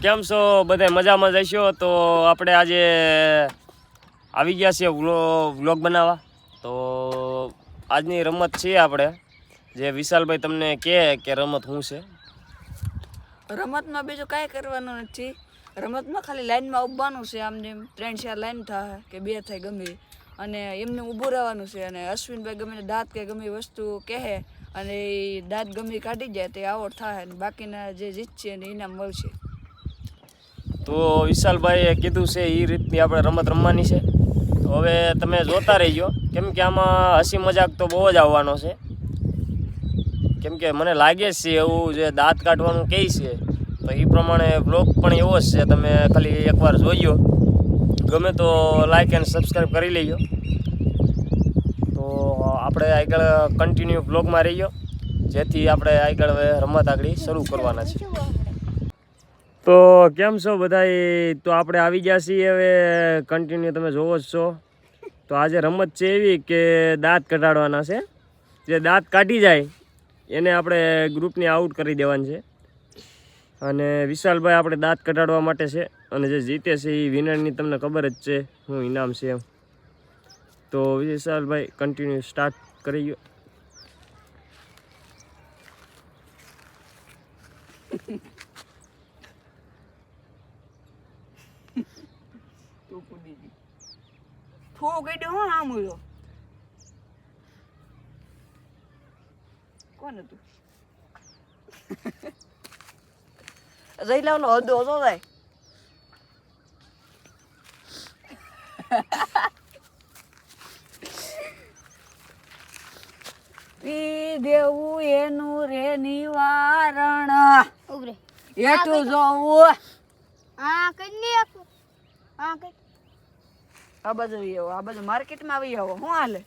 કેમ છો બધા મજામાં જશો તો આપણે આજે આવી ગયા છીએ વ્લોગ બનાવવા તો આજની રમત છે આપણે જે વિશાલભાઈ તમને કહે કે રમત શું છે રમતમાં બીજું કાંઈ કરવાનું નથી રમતમાં ખાલી લાઈનમાં ઊભવાનું છે આમ જેમ 3-4 લાઈન થાય કે 2 થાય ગમે અને એમને ઊભું રહેવાનું છે અને અશ્વિનભાઈ ગમે દાંત કે ગમે વસ્તુ કહે અને એ દાંત ગમે કાઢી જાય તે આવડ થાય અને બાકીના જે જીતશે એને ઇનામ મળશે તો વિશાલભાઈએ કીધું છે એ રીતની આપણે રમત રમવાની છે તો હવે તમે જોતા રહીજો કેમ કે આમાં હસી મજાક તો બહુ જ આવવાનો છે કેમ કે મને લાગે છે એવું જે દાંત કાઢવાનું કહે છે તો એ પ્રમાણે બ્લોગ પણ એવો જ છે તમે ખાલી એકવાર જોઈજો ગમે તો લાઈક એન્ડ સબસ્ક્રાઈબ કરી લેજો તો આપણે આગળ કન્ટિન્યુ બ્લોગમાં રહીજો જેથી આપણે આગળ રમત આગળ શરૂ કરવાના છે તો કેમ છો બધાય તો આપણે આવી ગયા છીએ હવે કન્ટિન્યુ તમે જોવો જ છો તો આજે રમત છે એવી કે દાંત કઢાડવાના છે જે દાંત કાઢી જાય એને આપણે ગ્રુપની આઉટ કરી દેવાની છે અને વિશાલભાઈ આપણે દાંત કઢાડવા માટે છે અને જે જીતે છે એ વિનરની તમને ખબર જ છે શું ઇનામ છે એમ તો વિશાલભાઈ કન્ટિન્યુ સ્ટાર્ટ કરી ગયો થો ગઈ હું આમ ઉયો કોણ હતું જઈ લાવલો હદો હતો જાય પી દેવું એનું રે નિવારણ ઉભરે એટલું જોવું આ કઈ આપું આ કઈ આ બાજુ આવો આ બાજુ માર્કેટમાં આવી આવો શું હાલે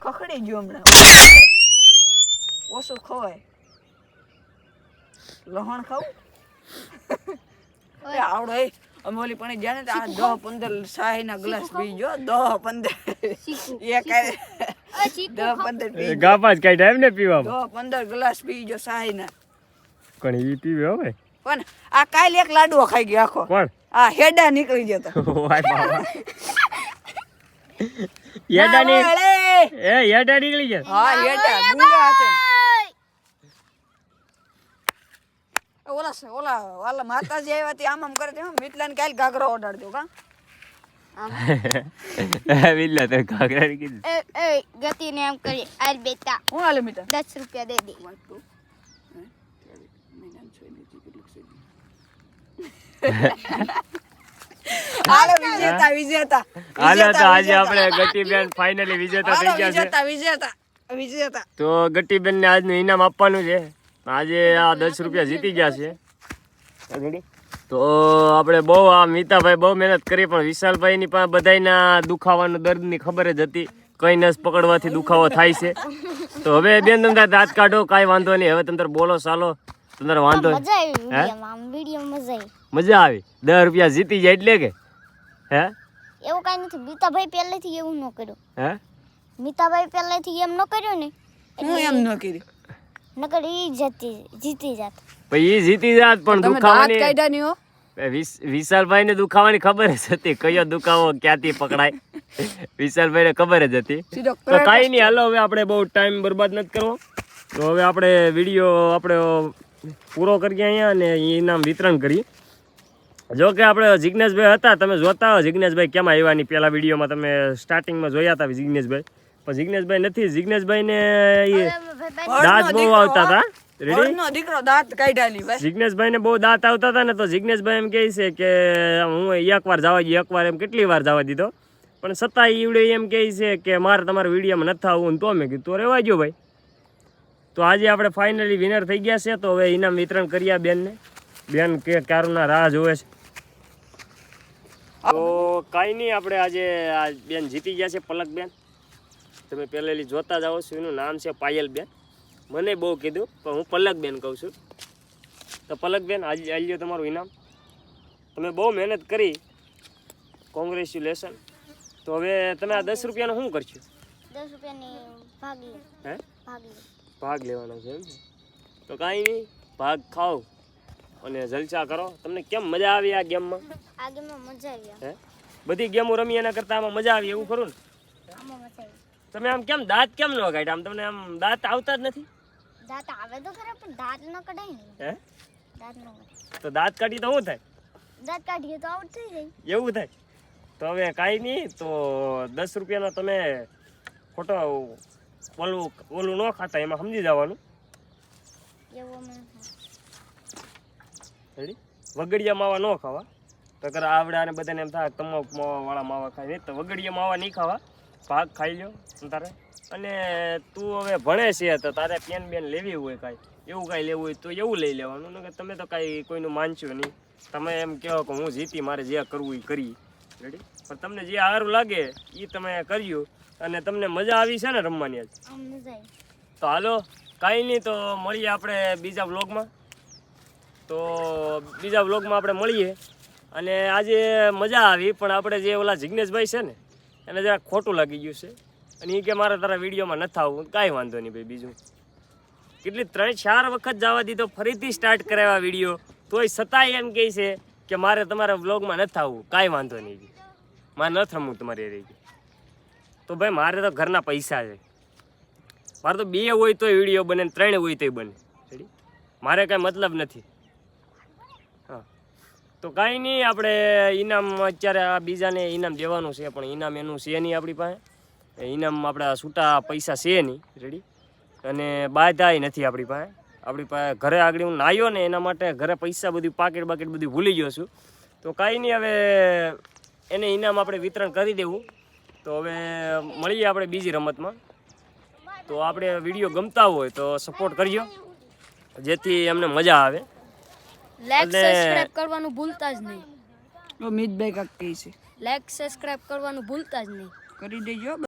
ખખડી ગયો હમણાં ઓછું ખવાય લહણ ખાવું આવડો એ અમે ઓલી પણ જાણે તો આ 10-15 શાહી ના ગ્લાસ પી ગયો 10-15 એક 10-15 પી ગાપા જ કઈ ટાઈમ ને પીવા 10-15 ગ્લાસ પી ગયો શાહી ના પણ એ પીવે હવે પણ આ કાલ એક લાડવો ખાઈ ગયો આખો કોણ આ હેડા નીકળી જતા વાય બાબા યેડાની યેડા નીકળી ગયા હા હેડા ગુંડા હાથે ઓલા માતાજી આવ્યા તે આમ કરે તે મિતલાને કાલ ઘાઘરો ઓડાડજો કા વિલ્લા તો ઘાઘરા કીધું એ ગતિ ને એમ કરી આલ બેટા હું હાલે મિતા 10 રૂપિયા દે દે હાલો વિજેતા હાલો તો આજે આપણે ગટીબેન ફાઇનલી વિજેતા થઈ ગયા છે વિજેતા તો ગટીબેન ને આજનું ઇનામ આપવાનું છે આજે આ 10 રૂપિયા જીતી ગયા છે તો આપણે બહુ આ મીતાભાઈ બહુ મહેનત કરી પણ વિશાલભાઈ ની પણ બધાયના દુખાવાનું દર્દની ખબર જ હતી કઈ નસ પકડવાથી દુખાવો થાય છે તો હવે બેન તમે દાંત કાઢો કાંઈ વાંધો નહીં હવે તમે બોલો ચાલો તમારે વાંધો મજા આવી વિડિયો મજા આવી 10 રૂપિયા જીતી જાય એટલે કે હે એવું કઈ નથી મીતાભાઈ પહેલેથી એવું ન કર્યું હે મીતાભાઈ પહેલેથી એમ ન કર્યું ને હું એમ ન કરી નકર ઈ જીતી જાત પછી ઈ જીતી જાત પણ તમે દાંત દુખાવાની કાઢ્યા ની હો વિશાલભાઈ ને દુખાવાની ખબર જ હતી કયો દુખાવો ક્યાંથી પકડાય વિશાલભાઈ ને ખબર જ હતી સીધો તો કઈ નહીં હાલો હવે આપણે બહુ ટાઈમ બરબાદ નથી કરવો તો હવે આપણે વિડીયો આપણે પૂરો કરીએ અહીંયા અને ઇનામ વિતરણ કરીએ જો કે આપણે જિજ્ઞેશભાઈ હતા તમે જોતા હો જિજ્ઞેશભાઈ કેમ આવ્યા ની પેલા વિડીયોમાં તમે સ્ટાર્ટિંગમાં જોયા હતા જિજ્ઞેશભાઈ પણ જિજ્ઞેશભાઈ નથી જિજ્ઞેશભાઈ ને દાંત બહુ આવતા હતા રેડી દીકરો દાંત કાઢ્યાલી બસ જિજ્ઞેશભાઈ ને બહુ દાંત આવતા હતા ને તો જિજ્ઞેશભાઈ એમ કહે છે કે હું એકવાર જવા દઈએ એકવાર એમ કેટલી વાર જવા દીધો પણ છતાં ઈવડે એમ કહે છે કે મારે તમારા વિડીયોમાં નથી આવવું તો મેં કીધું તો રહેવા ગયો ભાઈ તો આજે આપણે ફાઇનલી વિનર થઈ ગયા છે તો હવે ઇનામ વિતરણ કરીએ બેનને બેન કે ક્યારના રાહ જોવે છે તો કાંઈ નહીં આપણે આજે આ બેન જીતી ગયા છે પલક બેન તમે પહેલેથી જોતા જાઓ છો એનું નામ છે પાયલ બેન મને બહુ કીધું પણ હું પલક બેન કહું છું તો પલક બેન આજે આવી તમારું ઇનામ તમે બહુ મહેનત કરી કોંગ્રેચ્યુલેશન તો હવે તમે આ 10 રૂપિયાનું શું કરશો 10 રૂપિયાની ભાગ હે ભાગ ભાગ લેવાનો છે એમ તો કાંઈ નહીં ભાગ ખાઓ અને જલસા કરો. તમને કેમ મજા આવી આ ગેમમાં? આ ગેમમાં મજા આવી હે બધી ગેમો રમી એના કરતાં આમાં મજા આવી એવું ખરું ને? આમાં મજા આવી તમે આમ કેમ દાંત કેમ ન કાઢ્યા? આમ તમને આમ દાંત આવતા જ નથી? દાંત આવે તો ખરા પણ દાંત ન કઢાય ને હે દાંત ન કઢાય તો દાંત કાઢી તો શું થાય? દાંત કાઢીએ તો આઉટ થઈ જાય એવું થાય? તો હવે કાંઈ નહીં, તો 10 રૂપિયાના તમે ખોટો ઓલું ન ખાતા, એમાં સમજી જવાનું. એવું અમે રેડી? વગડિયા માવા ન ખાવા. તો કર આવડે અને બધાને એમ થાય તમાકુ માવા વાળા માવા ખાય નહીં, તો વગડિયા માવા નહીં ખાવા, ભાગ ખાઈ લ્યો તારે. અને તું હવે ભણે છે તો તારે પેન બેન લેવી હોય કાંઈ એવું કાંઈ લેવું હોય તો એવું લઈ લેવાનું. ને તમે તો કાંઈ કોઈનું માનશો નહીં. તમે એમ કહો કે હું જીતી, મારે જે કરવું એ કરી. રેડી? પણ તમને જે સારું લાગે એ તમે કર્યું અને તમને મજા આવી છે ને રમવાની આજ? આમ મજા આવી તો હાલો કાંઈ નહીં, તો મળીએ આપણે બીજા વ્લોગમાં. તો બીજા વ્લોગમાં આપણે મળીએ. અને આજે મજા આવી, પણ આપણે જે ઓલા જિગ્નેશભાઈ છે ને એને જરા ખોટું લાગી ગયું છે. અને એ કે મારે તારા વિડીયોમાં નથી આવવું. કાંઈ વાંધો નહીં ભાઈ, બીજું કેટલી 3-4 વખત જવા દીધો, ફરીથી સ્ટાર્ટ કરાવ્યા વિડીયો, તોય છતાંય એમ કહે છે કે મારે તમારા વ્લોગમાં નથી આવવું. કાંઈ વાંધો નહીં, મારે નથી રમવું તમારી રહી. તો ભાઈ મારે તો ઘરના પૈસા છે, મારે તો 2 હોય તોય વિડીયો બને, 3 હોય તોય બને. રેડી? મારે કાંઈ મતલબ નથી. હા, તો કાંઈ નહીં, આપણે ઇનામ અત્યારે આ બીજાને ઇનામ દેવાનું છે, પણ ઇનામ એનું છે નહીં આપણી પાસે. ઇનામ આપણા છૂટા પૈસા છે નહીં. રેડી? અને બાધાય નથી આપણી પાસે. આપણી પાસે ઘરે આગળ હું નાહ્યો ને એના માટે ઘરે પૈસા બધું પાકેટ બધું ભૂલી ગયો છું. તો કાંઈ નહીં, હવે એને ઇનામ આપણે વિતરણ કરી દેવું. તો હવે મળીએ આપણે બીજી રમતમાં. તો આપણે વિડીયો ગમતા હોય તો સપોર્ટ કરજો, જેથી અમને મજા આવે. લાઈક સબસ્ક્રાઇબ કરવાનું ભૂલતા જ નહીં. મિતભાઈ કાક કહે છે લાઈક સબસ્ક્રાઇબ કરવાનું ભૂલતા જ નહીં. કરી દેજો.